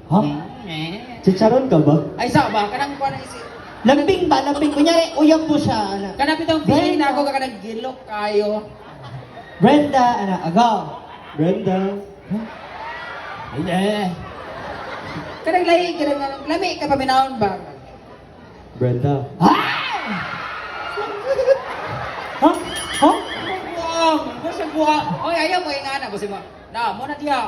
Ha? Chicharon ka ba? Ay, sa ba? Kanang ko na isi. Lambing ba? Lambing. Kunyari, uyab mo siya. Ana. Kanang pitong feeling na ako kanang gilok kayo. Brenda, ana, agaw. Brenda. Huh? Hindi. Kanang lahi, kanang lami ka paminahon ba? Brenda. Ha? Ha? Ha? Buwang! Basta buwang! Oy, ayaw mo yung anak. Kasi mo, na, mo na diya.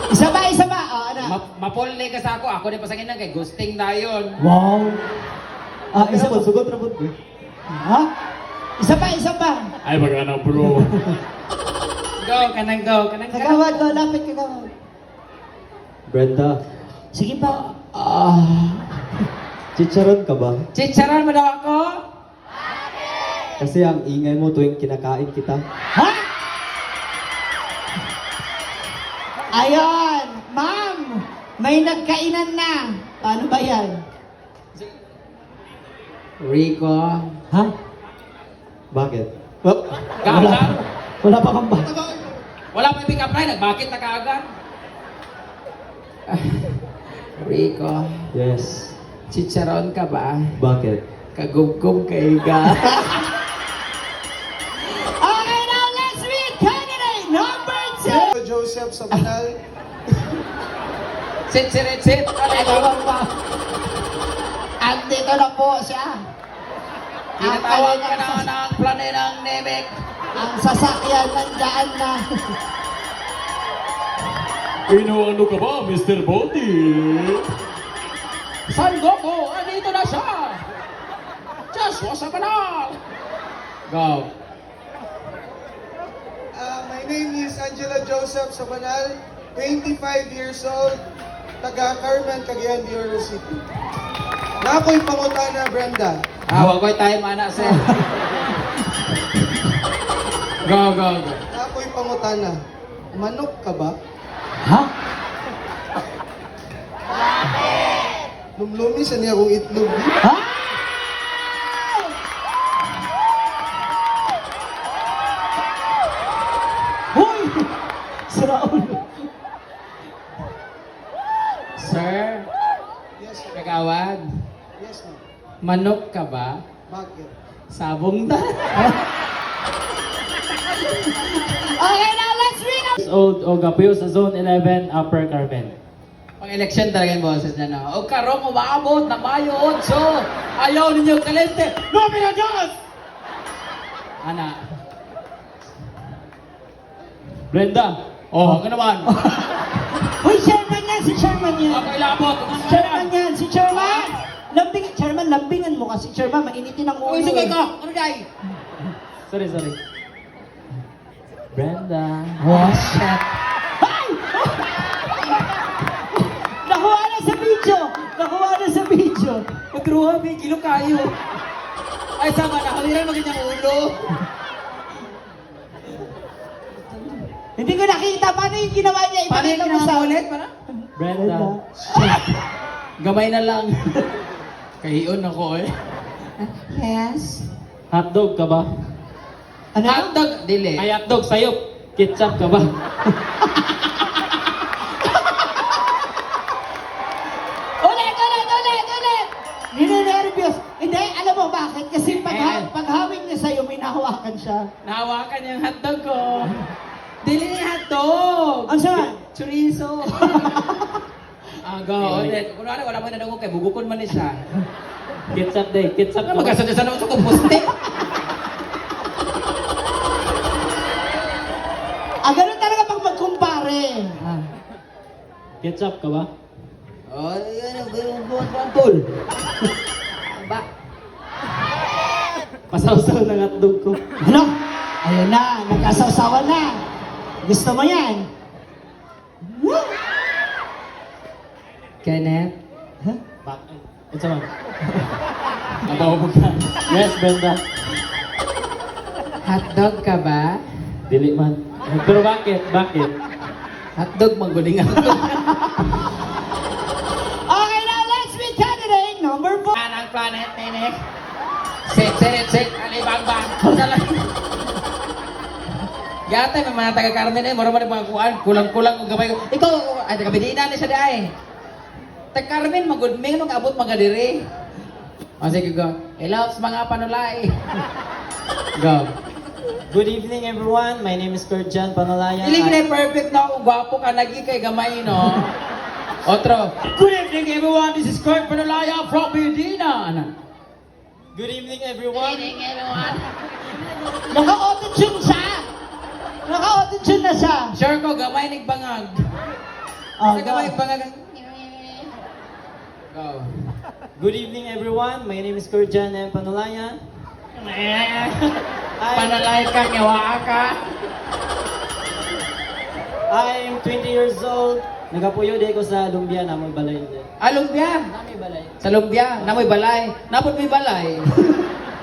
Isa ba, isa ba? Oh, ana. Mapulli ka sa ako. Ako din pasangin na kay Gusting na yun. Wow. Ah, isa ba? Sugot na po. Ha? Isa pa, isa pa. Ay, magana bro. Go, kanang go, kanang go. Kagawad, go, lapit kagawad. Brenda. Sige pa. Chicharon ka ba? Chicharan mo daw ako? Kasi ang ingay mo tuwing kinakain kita. Ha? Ayon! Ma'am! May nagkainan na. Paano ba yan? Rico. Ha? Bakit? Well, Wala. Wala pa kang bakit. Wala pa yung pick-up line. Nagbakit na kaagad. Rico. Yes. Chicharon ka ba? Bakit? Kagugong kay ga. Okay, now let's meet candidate number 2! Joseph Sabanal. Sit. Andito na po siya. Tinatawag ka na ng planetang Nemec. Ang sasakyan nandyan na. Ano ka ba, Mr. Body? San Goku, andito na siya. Joshua Sabanal. Go. My name is Angela Joseph Sabanal, 25 years old, taga Carmen, Cagayan de Oro City. Na ako'y pangutana, Brenda. Wag ko'y tayo mana, sir. Go. Na ako'y pangutana. Manok ka ba? Ha? Lumlumi sa niya akong itlog. Ha? Hoy! Sira ulo. Sir, Yes, ma'am. kagawad, Yes, ma'am. manok ka ba? Bakit? Sabong ta. Okay, now let's read up. Old Ogapuyo sa Zone 11, Upper Carmen. Pang election talaga yung boses niya na. O karong umaabot na Mayo 8. Ayaw ninyo kalente. No Diyos! Ana. Brenda. Oh, ano naman? Uy, chairman yan! Si chairman yan! Ako ilabot. Chairman yan! Si chairman! Lambing, chairman, lambingan mo kasi chairman, mainitin ang ulo. Uy, sugay ka. Ano day? Sorry. Brenda. Oh, shit. Ay! Nakuha na sa video! Nakuha na sa video! Magruha, may kilo kayo. Ay, sama na. Hawiran mo ganyang ulo. Hindi ko nakita. Paano yung ginawa niya? Paano yung Ipakita mo sa ginawa ulit? Para? Brenda. Gamay na lang. Kahiyon ako eh. Yes. Hotdog ka ba? Ano? Hotdog, dili. Ay, hotdog, sayop. Ketchup ka ba? Ulit! Ninenervyos. Hindi, alam mo bakit? Kasi paghawig niya sa'yo, may nahawakan siya. Nahawakan yung hotdog ko. Dili hotdog. Ang saan? Chorizo. Go. Ulit. Kung wala mo na daw kay bugukon man ni siya. Ketchup day. Ketchup Ano ka ba? magasadya sa nung sa kumpuste? Ganun talaga pag magkumpare. Ketchup ka ba? Oh, yan ang buwan-buwan. Ba? Pasaw-saw ng hotdog ko. Ano? Ayun na, nagkasasawan na. Gusto mo yan? Woo! Kenneth? Huh? Bakit? Ito man. Nabawa mo ka. Yes, Brenda. Hotdog ka ba? Dili man. Pero bakit? Bakit? Hotdog manggulingan. Okay, now let's meet candidate number 4. Anang planet, Nenek. Sit. Alibang-bang. Yata may mga taga Carmen eh, mara man mga kuan, kulang-kulang og gamay ko. Ikaw, ay taga Medina ni siya di ay. Taga Carmen magud may nung abot magadiri. O sige go. Hello sa mga panulay. Go. Good evening everyone. My name is Kurt Jan Panalayan. Dili na perfect na ako, gwapo ka lagi kay gamay no. Otro. Good evening everyone. This is Kurt Panulaya from Medina. Good evening everyone. Naka-auto-tune siya! Naka-auto-tune na siya! Sure ko gamay nig bangag. Oh, Sa gamay nig bangag. Go. Good evening everyone. My name is Kurt Jan Panalayan. Panalay ka, nyawa ka. I'm 20 years old. Nagapuyo di ko sa Lumbia na may balay. Lumbia. May balay. Sa lumbia, namoy balay. Napot may balay.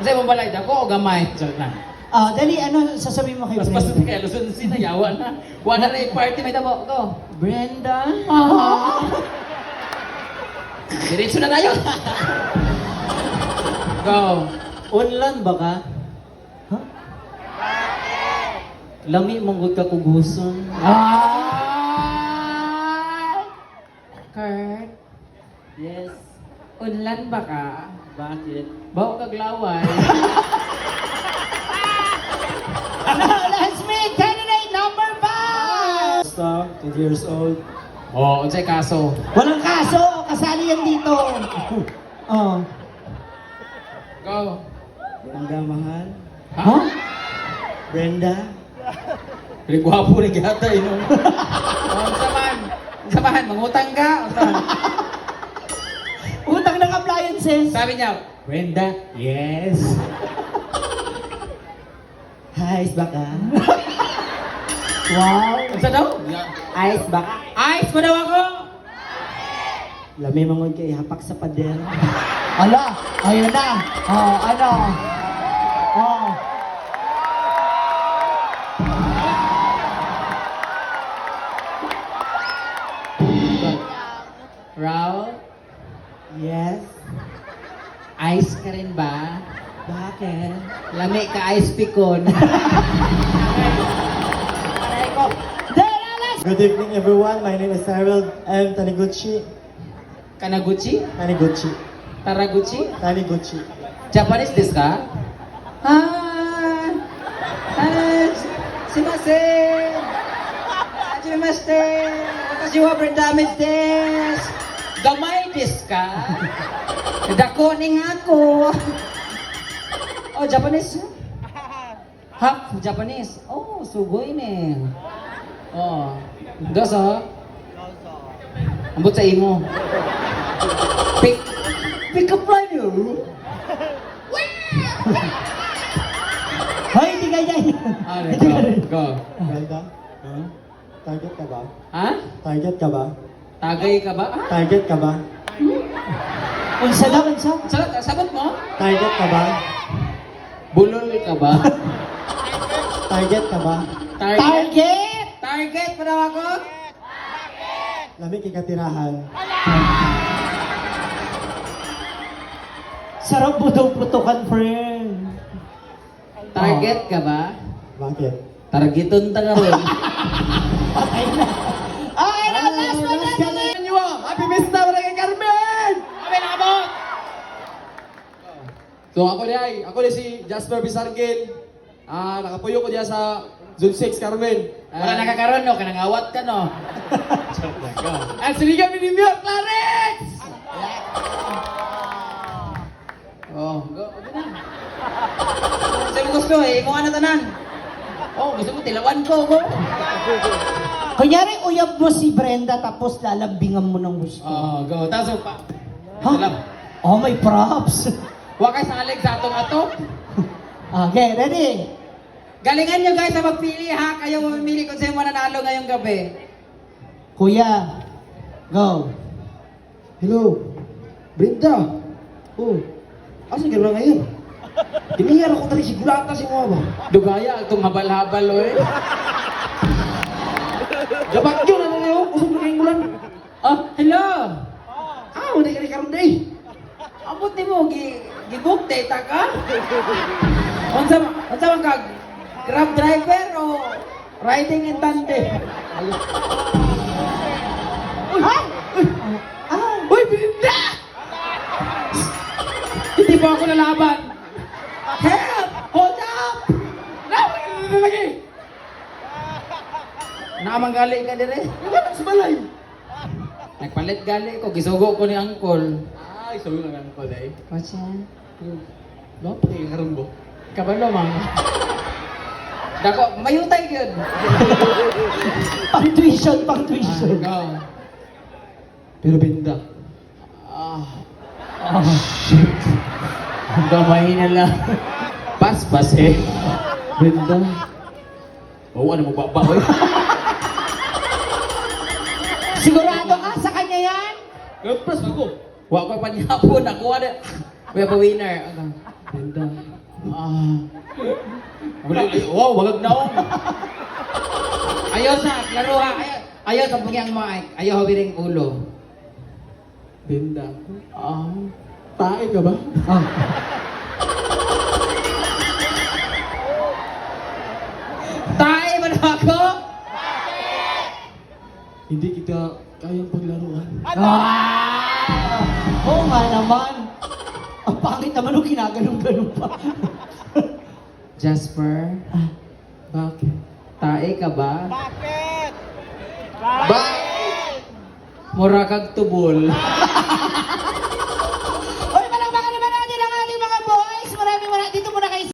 Kasi mo balay, dako o gamay. Joke lang. Ah, dali, ano sasabihin mo kay Mas Brenda? pasok kaya, Luzon sinayawan na. Wala na yung party, may tabo. Go. Brenda? Diretso na tayo. Go. Unlan ba ka? Huh? Lami mong ka kuguson. Kurt, Yes. unlan ba ka? Bakit? Bawa kaglaway. Let's meet candidate number 5! Star, 20 years old. Oo, unsay kaso. Walang kaso, kasali yan dito. Oh. Go. Brenda, mahal. Ha? Brenda. Pinagwapo rin gata, no? Unsaman? Unsaman, mangutang ka? Unsaman? Utang ng appliances. Sabi niya, Brenda, yes. Ice baka. Wow. Unsa daw? Ice baka. Ice mo daw ako? Lami mong kay hapak sa pader. Ala, ayun na. Oh, ano? Oh. Raul, Yes. ice ka rin ba? Bakit? Lami ka ice pikon. Good evening everyone. My name is Harold M. Taniguchi. Kanaguchi? Taniguchi. Taraguchi? Taniguchi. Japanese desu ka? Sumimasen! Hajimemashite! Watashi wa Brenda desu! Gamay desu ka? Dako ning ako! Oh, Japanese? Half Japanese? Oh, sugoi ne. Oh, dosa? Ambot sa imo. Pick up line yun. Hoy, hindi ganyan. Go. Brenda? Target ka ba? Ha? Target ka ba? Tagay ka ba? Ah? Target ka ba? Unsa daw, unsa? Sagot mo? Target ka ba? Bulol ka ba? Target ka ba? Target! Target pa daw ako? Lami kay katirahan. Sarap mo daw putukan, friend. Target ka ba? Bakit? Targeton ta ron. Okay na. Okay na, last one na. Happy Fiesta para kay Carmen! Kami nakabot! So ako di si Jasper Bisargil. Nakapuyo ko diya sa Zone 6 Carmen. Wala nakakaroon no, kanangawat ka no. Ang siliga minimyo, Clarence! Oh, go na. Sa mo gusto eh, mo ano tanan? Oh, gusto mo tilawan ko, go. Kunyari, uyab mo si Brenda tapos lalambingan mo ng gusto. Oh, go. Taso pa. Ha? Oh, may props. Wa kay salig sa atong ato. Okay, ready? Galingan nyo guys sa magpili ha. Kayo mamimili kung sino mananalo ngayong gabi. Kuya, go. Hello, Brenda. Oh, asa ka na ngayon? Dinihar ako tali sigurata si mo ba? Dugaya itong habal-habal oy. Jabak yun na niyo, usog na kayong bulan. Oh, hello. Wala ka ni karon day. Abot ni mo gibuk data ka? Unsa man kag Grab driver o Riding in tandem. Ay! Ay! Uy, Belinda! Hindi po ako lalaban. Help! Hold up! Lagi! Nakamanggali ka dire. Wala sa balay. Nagpalit gali ko, gisugo ko ni Angkol. Ay, sabi nga lang ko dahil. What's yan? Ba, pakiharang mo. Kabalo, mga. Dako, mayutay yun. Pang tuition. Go. Pero Brenda, Ah, Oh. gamay na lang. Pas eh. Brenda, Oo, ano mo ba? Oy? Sigurado ka sa kanya yan? Nagpras ako. Wa ko panyapon, ako ada. We have a winner. Brenda, Wow, wagag na Ayaw sa, laro ha. Ayaw sa punyang mic. Ayaw hawiring ulo. Brenda, Tae ka ba? Tae man ako? hindi kita kayang paglaruan. Oo nga naman. Ang pangit naman nung ginaganong-ganong pa. Jasper, Bakit? tae ka ba? Bakit? Mura kag tubol.